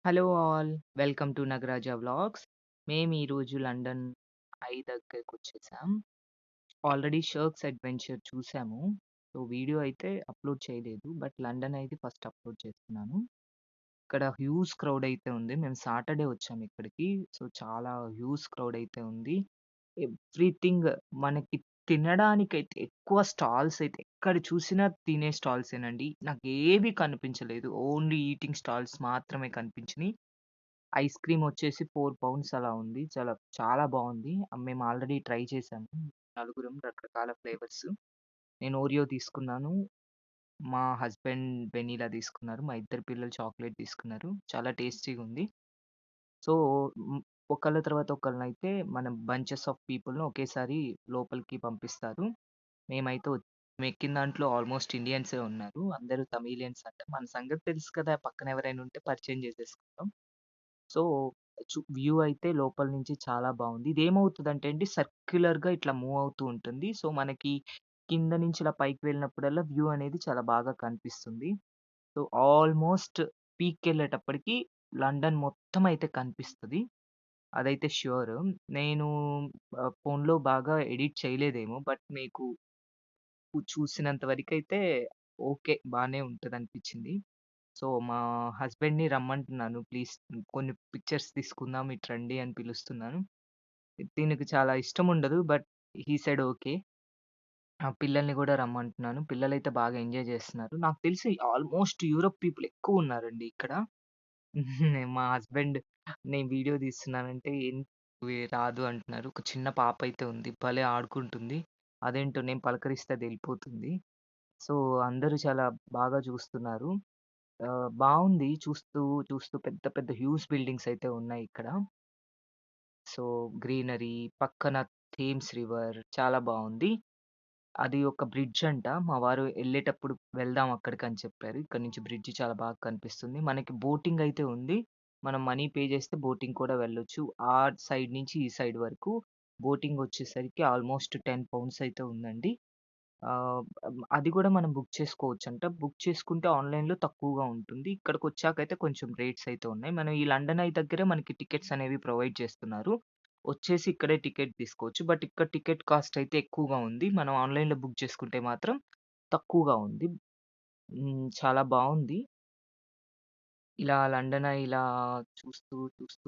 Hello all. Welcome to 'Nagaraja vlogs'. మేము ఈరోజు London Eye దగ్గరకొచ్చేసాం. ఆల్రెడీ 'షర్క్స్ అడ్వెంచర్' చూసాము. సో, వీడియో అయితే అప్‌లోడ్ చేయలేదు. బట్ లండన్ అయితే ఫస్ట్ అప్‌లోడ్ చేస్తున్నాను. ఇక్కడ హ్యూజ్ క్రౌడ్ అయితే ఉంది. మేము సాటర్‌డే వచ్చాము ఇక్కడికి. సో, చాలా హ్యూజ్ క్రౌడ్ అయితే ఉంది. ఎవ్రీథింగ్ మనకి తినడానికైతే ఎక్కువ స్టాల్స్ అయితే ఎక్కడ చూసినా తినే స్టాల్సేనండి. నాకేవి కనిపించలేదు. ఓన్లీ ఈటింగ్ స్టాల్స్ మాత్రమే కనిపించినియి. ఐస్ క్రీమ్ వచ్చేసి 4 పౌండ్స్ అలా ఉంది. చాలా బావుంది. మేము ఆల్రెడీ ట్రై చేసాము. నలుగురం రకరకాల ఫ్లేవర్స్. నేను ఓరియో తీసుకున్నాను. మా హస్బెండ్ వెనిలా తీసుకున్నారు. మా ఇద్దరు పిల్లలు చాక్లేట్ తీసుకున్నారు. చాలా టేస్టీగుంది. సో, హ్మ్. ఒకళ్ళ తర్వాత ఒకళ్ళనైతే మనం బంచెస్ ఆఫ్ పీపుల్‌ని ఒకేసారి లోపలికి పంపిస్తారు. మేమైతే మేమెక్కిన దాంట్లో ఆల్‌మోస్ట్ ఇండియన్సే ఉన్నారు. అందరూ తమిళియన్స్ అంట. మన సంగతి తెలుసు కదా! పక్కన ఎవరైనా ఉంటే పరిచయం చేసేసుకుంటాం. సో, వ్యూ అయితే లోపల నుంచి చాలా బావుంది. ఇదేమవుతదంటే అండి సర్క్యులర్‌గా ఇట్లా మూవ్ అవుతూ ఉంటుంది. సో, మనకి కింద నుంచి ఇలా పైకి వెళ్ళినప్పుడల్లా వ్యూ అనేది చాలా బాగా కనిపిస్తుంది. సో, ఆల్‌మోస్ట్ పీక్‌కెళ్ళేటప్పటికి లండన్ మొత్తం అయితే కనిపిస్తది. అదైతే ష్యూర్. నేను ఫోన్‌లో బాగా ఎడిట్ చేయలేదేమో. బట్ మీకు చూసినంత వరకైతే ఓకే. బానే ఉంటదనిపిచ్చింది. సో, మా హస్బెండ్‌ని రమ్మంటున్నాను. ప్లీజ్ కొన్ని పిక్చర్స్ తీసుకుందాం ఇటు రండి అని పిలుస్తున్నాను. తినకు చాలా ఇష్టముండదు. But he said okay. ఆ పిల్లల్ని గూడా రమ్మంటున్నాను. పిల్లలైతే బాగా ఎంజాయ్ జేస్తున్నారు. నాకు తెలిసి ఆల్‌మోస్ట్ యూరప్ పీపుల్ ఎక్కువున్నారండి ఇక్కడ. మా హస్బెండ్ నేను వీడియో తీస్తున్నానంటే రాదు అంటున్నారు. ఒక చిన్న పాప అయితే ఉంది. భలే ఆడుకుంటుంది. అదేంటో నేను పలకరిస్తే అదెళ్ళిపోతుంది. సో, అందరూ చాలా బాగా చూస్తున్నారు. బావుంది చూస్తూ పెద్ద పెద్ద హ్యూజ్ బిల్డింగ్స్ అయితే ఉన్నాయిక్కడ. సో, గ్రీనరీ పక్కన థేమ్స్ రివర్ చాలా బావుంది. అది ఒక బ్రిడ్జ్ అంట. మా వారు ఎళ్ళేటప్పుడు వెళ్దాం అక్కడికని చెప్పారు. ఇక్కడి నుంచి బ్రిడ్జ్ చాలా బాగా కనిపిస్తుంది. మనకి బోటింగ్ అయితే ఉంది. మనం మనీ పే చేస్తే బోటింగ్ కూడా వెళ్ళొచ్చు. ఆ సైడ్ నుంచి ఈ సైడ్ వరకు బోటింగ్ వచ్చేసరికి ఆల్‌మోస్ట్ 10 పౌండ్స్ అయితే ఉందండి. అది గూడా మనం బుక్ చేసుకోవచ్చంట. బుక్ చేసుకుంటే ఆన్‌లైన్‌లో తక్కువగా ఉంటుంది. ఇక్కడికొచ్చాకైతే కొంచెం రేట్స్ అయితే ఉన్నాయి. మనం ఈ లండన్ ఐ దగ్గరే మనకి టికెట్స్ అనేవి ప్రొవైడ్ చేస్తున్నారు. వచ్చేసి ఇక్కడే టికెట్ తీసుకోవచ్చు. బట్ ఇక్కడ టికెట్ కాస్ట్ అయితే ఎక్కువగా ఉంది. మనం ఆన్‌లైన్‌లో బుక్ చేసుకుంటే మాత్రం తక్కువగా ఉంది. చాలా బావుంది. ఇలా లండన్ ఐ ఇలా చూస్తూ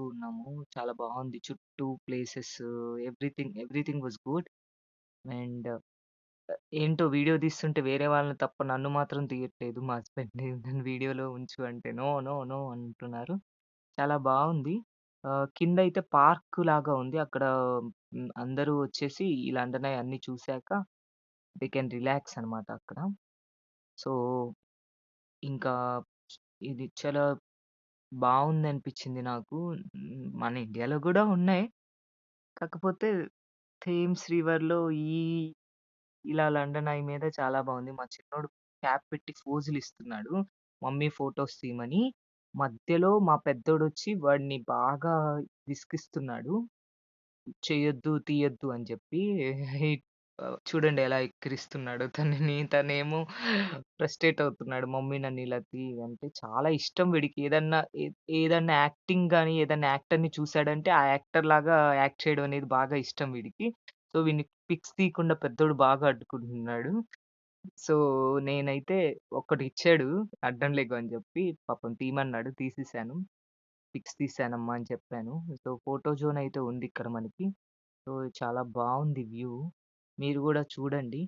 ఉన్నాము. చాలా బావుంది. చుట్టూ places everything was good. And ఏంటో వీడియో తీస్తుంటే వేరే వాళ్ళని తప్ప నన్ను మాత్రం తీయట్లేదు. మా హస్బెండ్ నన్ను వీడియోలో ఉంచు అంటే నో, నో, నో అంటున్నారు. చాలా బావుంది. కిందయితే పార్క్ లాగా ఉంది. అక్కడ అందరూ వచ్చేసి ఈ లండన్ ఐ అన్నీ చూసాక దే కెన్ రిలాక్స్ అనమాట అక్కడ. సో, ఇంకా ఇది చాలా బావుందనిపించింది నాకు. మన ఇండియాలో గూడా ఉన్నాయి. కాకపోతే థేమ్స్ రివర్‌లో ఈ ఇలా లండన్ ఐ మీద చాలా బావుంది. మా చిన్నోడు క్యాప్ పెట్టి ఫోజులిస్తున్నాడు. మమ్మీ ఫోటోస్ తీయమని. మధ్యలో మా పెద్దోడొచ్చి వాడిని బాగా విసిగిస్తున్నాడు. చెయ్యొద్దు, తీయొద్దు అని చెప్పి. చూడండి ఎలా ఎక్కిరిస్తున్నాడో తనని. తనేమో ఫ్రస్ట్రేట్ అవుతున్నాడు. మమ్మీ నన్నిలా అంటే చాలా ఇష్టం వీడికి. ఏదన్నా యాక్టింగ్ గాని, ఏదన్నా యాక్టర్‌ని చూసాడంటే ఆ యాక్టర్ లాగా యాక్ట్ చేయడం అనేది బాగా ఇష్టం వీడికి. సో, వీడిని పిక్స్ తీయకుండా పెద్దోడు బాగా అడ్డుకుంటున్నాడు. సో, నేనైతే ఒక్కటిచ్చాడు అడ్డం లెగు అని జెప్పి పాపం తీయమన్నాడు. తీసేసాను. పిక్స్ తీశానమ్మా అని చెప్పాను. సో, ఫోటో జోన్ అయితే ఉంది ఇక్కడ మనకి. సో, చాలా బావుంది వ్యూ. మీరు గూడా చూడండి.